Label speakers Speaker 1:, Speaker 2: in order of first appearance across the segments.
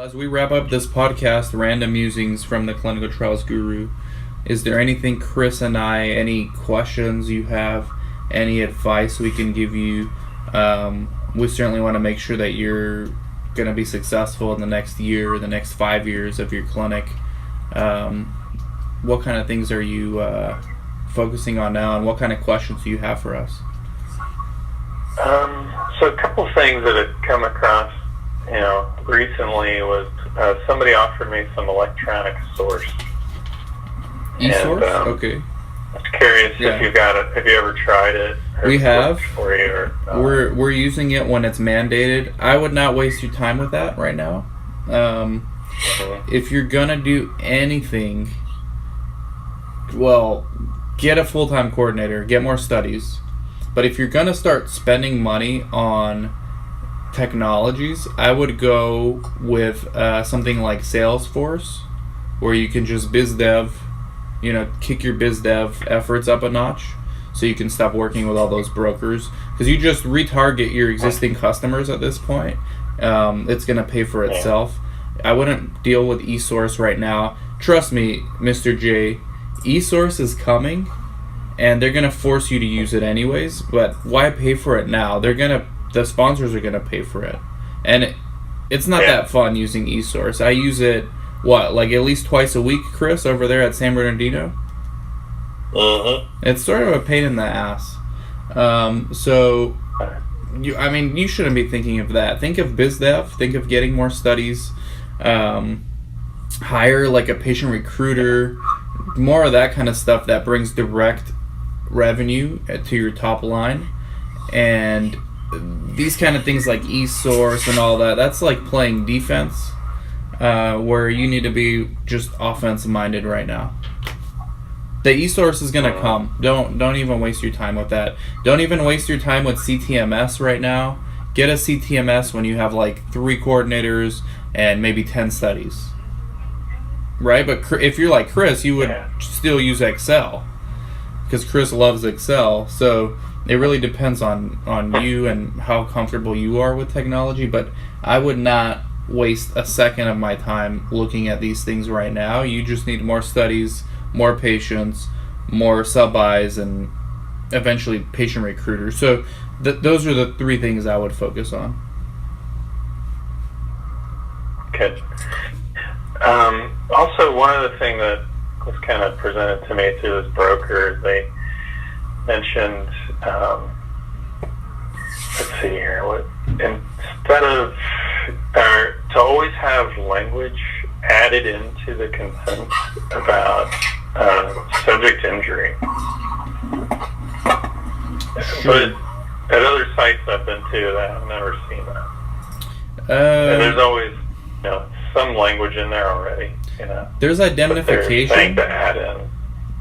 Speaker 1: Well, as we wrap up this podcast, Random Musings from the Clinical Trials Guru, is there anything Chris and any questions you have, any advice we can give you? We certainly want to make sure that you're going to be successful in the next year, the next 5 years of your clinic. What kind of things are you focusing on now, and what kind of questions do you have for us?
Speaker 2: So a couple of things that had come across, recently was somebody offered me some electronic source.
Speaker 1: E-source? Okay.
Speaker 2: I was curious if you got it. Have you ever tried it?
Speaker 1: We have.
Speaker 2: For you
Speaker 1: We're using it when it's mandated. I would not waste your time with that right now. If you're gonna do anything, well, get a full-time coordinator, get more studies. But if you're gonna start spending money on technologies, I would go with something like Salesforce, where you can just biz dev, kick your biz dev efforts up a notch, so you can stop working with all those brokers, because you just retarget your existing customers at this point. It's gonna pay for itself. I wouldn't deal with eSource right now. Trust me, Mr. J, eSource is coming, and they're gonna force you to use it anyways. But why pay for it now? The sponsors are gonna pay for it, and it's not that fun using eSource. I use it at least twice a week, Chris, over there at San Bernardino. It's sort of a pain in the ass. So you shouldn't be thinking of that. Think of BizDev. Think of getting more studies. Hire like a patient recruiter. More of that kind of stuff that brings direct revenue to your top line. And these kind of things like eSource and all that, that's like playing defense, where you need to be just offense minded right now. The eSource is gonna come. Don't even waste your time with that. Don't even waste your time with CTMS right now. Get a CTMS when you have like 3 coordinators and maybe 10 studies. Right? But if you're like Chris, you would still use Excel, because Chris loves Excel. So it really depends on you and how comfortable you are with technology. But I would not waste a second of my time looking at these things right now. You just need more studies, more patients, more sub-Is, and eventually patient recruiters. So those are the 3 things I would focus on.
Speaker 2: Good. Also, one other thing that was kind of presented to me through this broker, they mentioned, let's see here, instead of, to always have language added into the consent about subject injury. But at other sites I've been to, I've never seen that. And there's always, some language in there already.
Speaker 1: There's indemnification.
Speaker 2: Saying to add in.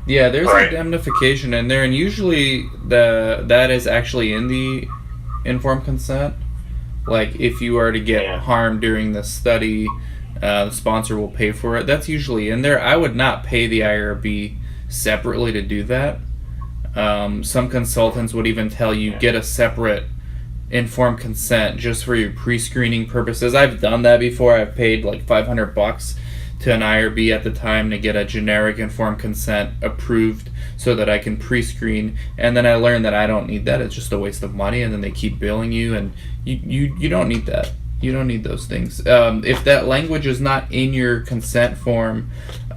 Speaker 1: Yeah, there's indemnification in there, and usually that is actually in the informed consent. Like, if you are to get harmed during the study, the sponsor will pay for it. That's usually in there. I would not pay the IRB separately to do that. Some consultants would even tell you get a separate informed consent just for your pre-screening purposes. I've done that before. I've paid like $500 to an IRB at the time to get a generic informed consent approved so that I can pre-screen, and then I learned that I don't need that. It's just a waste of money, and then they keep billing you, and you don't need that. You don't need those things. If that language is not in your consent form,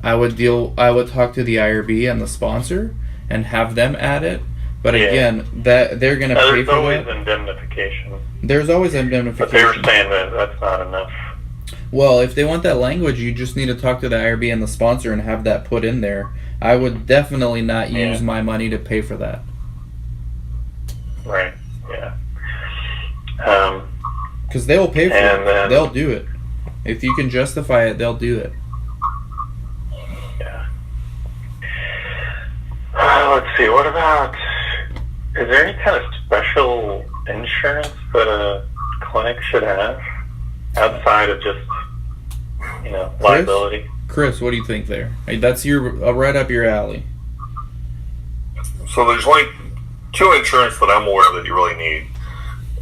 Speaker 1: I would talk to the IRB and the sponsor and have them add it. But again, that they're going to pay for that.
Speaker 2: There's always indemnification.
Speaker 1: There's always indemnification.
Speaker 2: But they were saying that that's not enough.
Speaker 1: Well, if they want that language, you just need to talk to the IRB and the sponsor and have that put in there. I would definitely not use my money to pay for that.
Speaker 2: Right, yeah.
Speaker 1: Because they will pay for it. They'll do it. If you can justify it, they'll do it.
Speaker 2: Yeah. Let's see, what about... Is there any kind of special insurance that a clinic should have outside of just, liability?
Speaker 1: Chris, what do you think there? That's right up your alley.
Speaker 3: So there's like 2 insurance that I'm aware that you really need,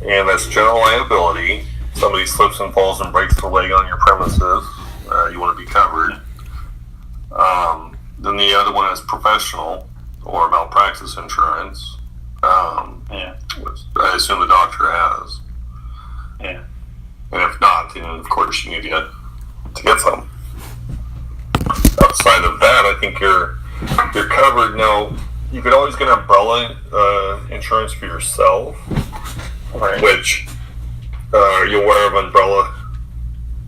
Speaker 3: and that's general liability somebody slips and falls and breaks their leg on your premises, you want to be covered. Then the other one is professional or malpractice insurance. Which I assume the doctor has.
Speaker 2: Yeah.
Speaker 3: And if not, then of course you need to get some. Outside of that, I think you're covered. Now, you could always get umbrella insurance for yourself,
Speaker 2: Right.
Speaker 3: which are you aware of umbrella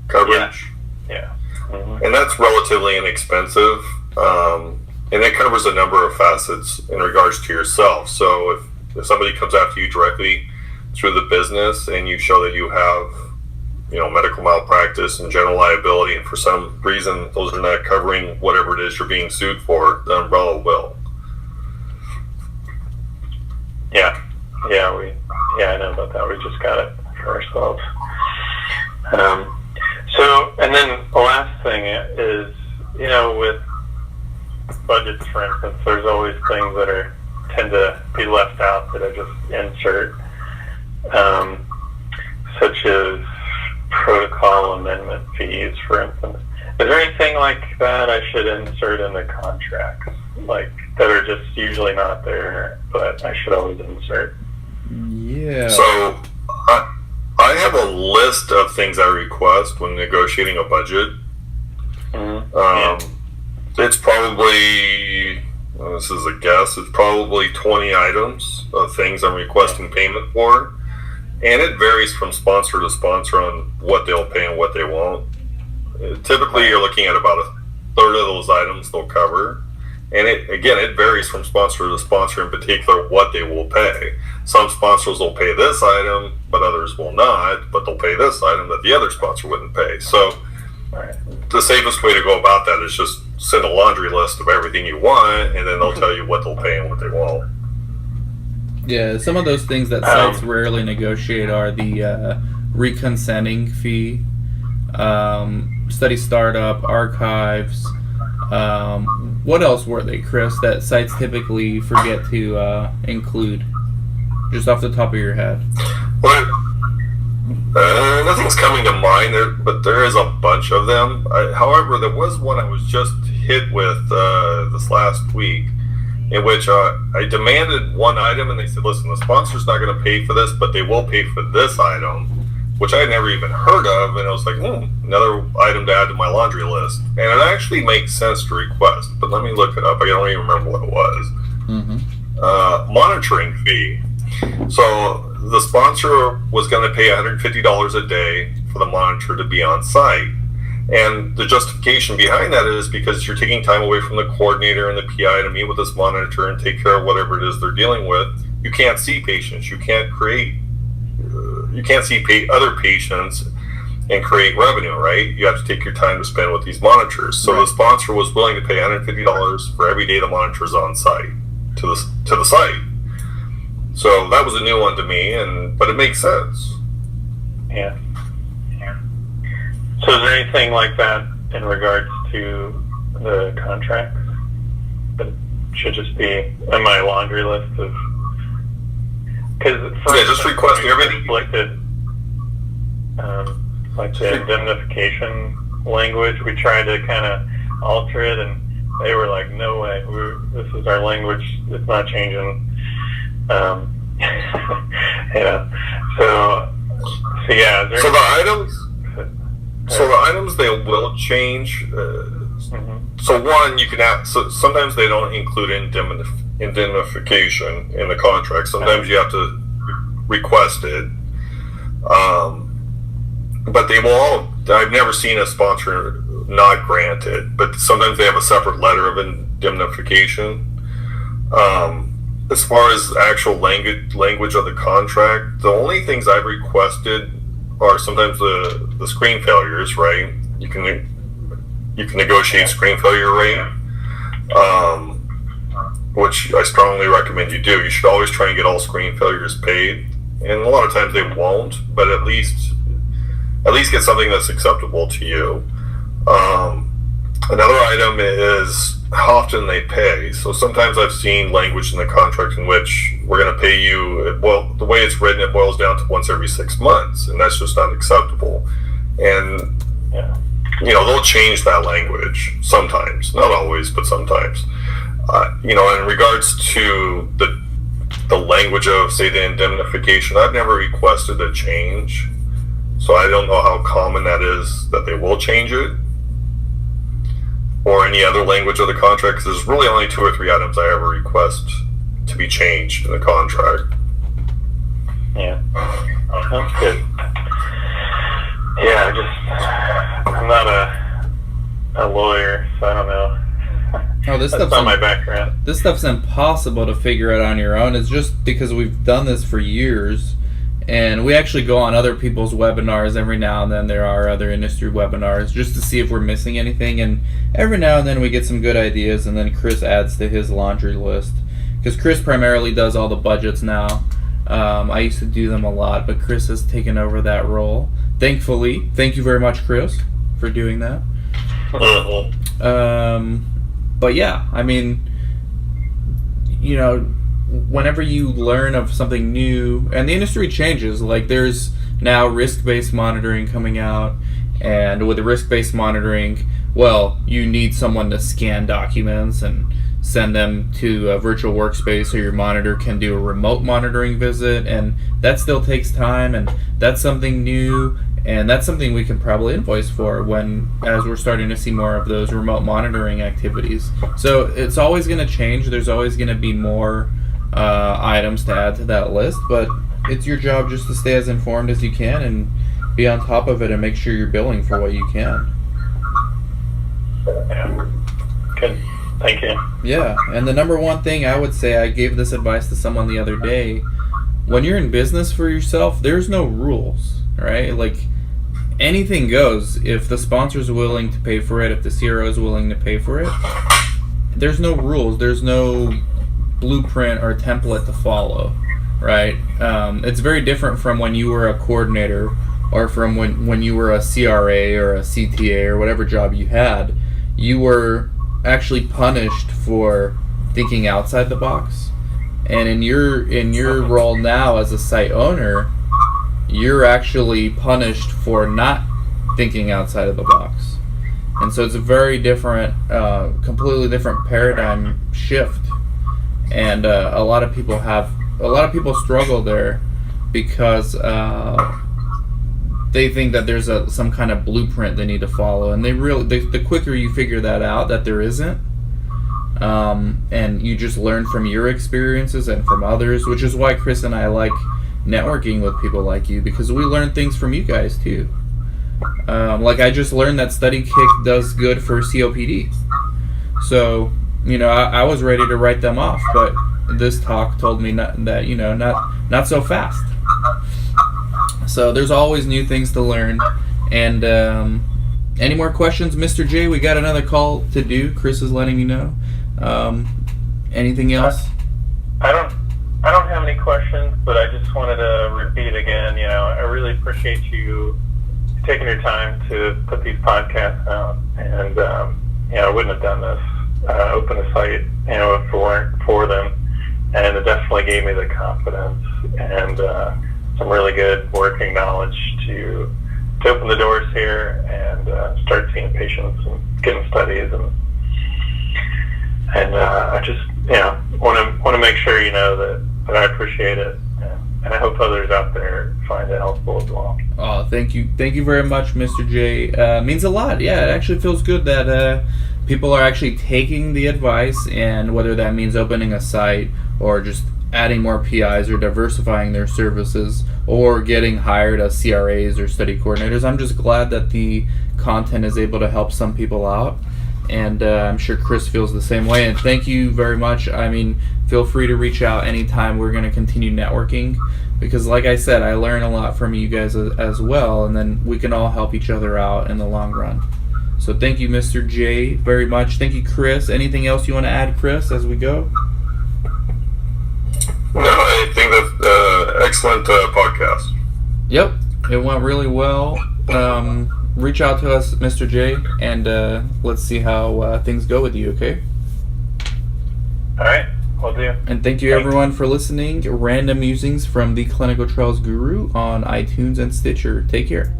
Speaker 3: coverage?
Speaker 2: Yeah. Mm-hmm.
Speaker 3: And that's relatively inexpensive, and it covers a number of facets in regards to yourself. So if somebody comes after you directly through the business and you show that you have, medical malpractice and general liability, and for some reason those are not covering whatever it is you're being sued for, the umbrella will.
Speaker 2: Yeah. I know about that. We just got it for ourselves. And then the last thing is, with budgets, for instance, there's always things that tend to be left out that are just insert, such as protocol amendment fees, for instance. Is there anything like that I should insert in the contracts, like that are just usually not there, but I should always insert?
Speaker 1: Yeah.
Speaker 3: So I have a list of things I request when negotiating a budget. It's probably, this is a guess, it's probably 20 items of things I'm requesting payment for. And it varies from sponsor to sponsor on what they'll pay and what they won't. Typically, you're looking at about a third of those items they'll cover. And it varies from sponsor to sponsor, in particular what they will pay. Some sponsors will pay this item, but others will not, but they'll pay this item that the other sponsor wouldn't pay. So the safest way to go about that is just send a laundry list of everything you want, and then they'll tell you what they'll pay and what they won't.
Speaker 1: Yeah, some of those things that sites rarely negotiate are the reconsenting fee, study startup, archives. What else were they, Chris, that sites typically forget to include, just off the top of your head?
Speaker 3: Well, nothing's coming to mind, but there is a bunch of them. However, there was one I was just hit with this last week, in which I demanded one item, and they said, listen, the sponsor's not going to pay for this, but they will pay for this item, which I had never even heard of, and I was like, another item to add to my laundry list. And it actually makes sense to request, but let me look it up. I don't even remember what it was.
Speaker 1: Mm-hmm.
Speaker 3: Monitoring fee. So the sponsor was going to pay $150 a day for the monitor to be on site. And the justification behind that is because you're taking time away from the coordinator and the PI to meet with this monitor and take care of whatever it is they're dealing with. You can't see patients. You can't see other patients and create revenue, right? You have to take your time to spend with these monitors. So the sponsor was willing to pay $150 for every day the monitor's on site to the site. So that was a new one to me, but it makes sense.
Speaker 2: Yeah. So is there anything like that in regards to the contracts that should just be in my laundry list of? Because
Speaker 3: just request everything.
Speaker 2: Conflicted, like the indemnification language, we tried to kind of alter it, and they were like, "No way, this is our language. It's not changing." So yeah.
Speaker 3: So the items they will change. So one, you can have. So sometimes they don't include indemnification in the contract. Sometimes you have to request it. But they will all. I've never seen a sponsor not grant it, but sometimes they have a separate letter of indemnification. As far as actual language of the contract, the only things I've requested are sometimes the screen failures, right? You can negotiate screen failure rate, which I strongly recommend you do. You should always try and get all screen failures paid, and a lot of times they won't, but at least get something that's acceptable to you. Another item is how often they pay. So sometimes I've seen language in the contract in which we're going to pay you, well, the way it's written, it boils down to once every 6 months, and that's just not acceptable. And, they'll change that language sometimes, not always, but sometimes. In regards to the language of, say, the indemnification, I've never requested a change. So I don't know how common that is that they will change it, or any other language of the contract, because there's really only 2 or 3 items I ever request to be changed in the contract.
Speaker 2: Yeah, that's good. Yeah, I'm not a lawyer, so I don't know.
Speaker 1: Oh, this
Speaker 2: That's
Speaker 1: stuff's
Speaker 2: not my background.
Speaker 1: This stuff's impossible to figure out on your own. It's just because we've done this for years, and we actually go on other people's webinars every now and then. There are other industry webinars just to see if we're missing anything, and every now and then we get some good ideas, and then Chris adds to his laundry list, because Chris primarily does all the budgets now. I used to do them a lot, but Chris has taken over that role. Thankfully, thank you very much, Chris, for doing that. But yeah, I mean, whenever you learn of something new, and the industry changes, like there's now risk-based monitoring coming out, and with the risk-based monitoring, well, you need someone to scan documents and send them to a virtual workspace so your monitor can do a remote monitoring visit, and that still takes time, and that's something new, and that's something we can probably invoice for as we're starting to see more of those remote monitoring activities. So it's always going to change. There's always going to be more items to add to that list, but it's your job just to stay as informed as you can and be on top of it and make sure you're billing for what you can.
Speaker 2: Yeah. Good. Thank you.
Speaker 1: Yeah, and the number one thing I would say, I gave this advice to someone the other day, when you're in business for yourself, there's no rules, right? Like, anything goes. If the sponsor's willing to pay for it, if the CRO is willing to pay for it, there's no rules. There's no blueprint or template to follow, right? It's very different from when you were a coordinator, or from when you were a CRA or a CTA or whatever job you had. You were actually punished for thinking outside the box, and in your role now as a site owner, you're actually punished for not thinking outside of the box. And so it's a very different, completely different paradigm shift, and a lot of people struggle there because they think that there's some kind of blueprint they need to follow, and the quicker you figure that out, that there isn't, and you just learn from your experiences and from others, which is why Chris and I like networking with people like you, because we learn things from you guys too. Like I just learned that StudyKick does good for COPD, so I was ready to write them off, but this talk told me not so fast. So there's always new things to learn. And any more questions, Mr. J? We got another call to do. Chris is letting me know. Anything else?
Speaker 2: I don't have any questions, but I just wanted to repeat again. I really appreciate you taking your time to put these podcasts out. And I wouldn't have done this, open a site, if it weren't for them. And it definitely gave me the confidence and some really good working knowledge to open the doors here and start seeing patients and getting studies, and I just want to make sure that I appreciate it, and I hope others out there find it helpful as well.
Speaker 1: Oh, thank you very much, Mr. J. Means a lot. Yeah, it actually feels good that people are actually taking the advice, and whether that means opening a site or just adding more PIs or diversifying their services or getting hired as CRAs or study coordinators. I'm just glad that the content is able to help some people out, and I'm sure Chris feels the same way. And thank you very much. I mean, feel free to reach out anytime. We're going to continue networking because, like I said, I learn a lot from you guys as well, and then we can all help each other out in the long run. So thank you, Mr. J, very much. Thank you, Chris. Anything else you want to add, Chris, as we go?
Speaker 3: No, I think that's excellent podcast.
Speaker 1: Yep, it went really well. reach out to us, Mr. J, and let's see how things go with you, okay?
Speaker 2: All right, will do.
Speaker 1: And thank you everyone for listening. Random musings from the Clinical Trials Guru on iTunes and Stitcher. Take care.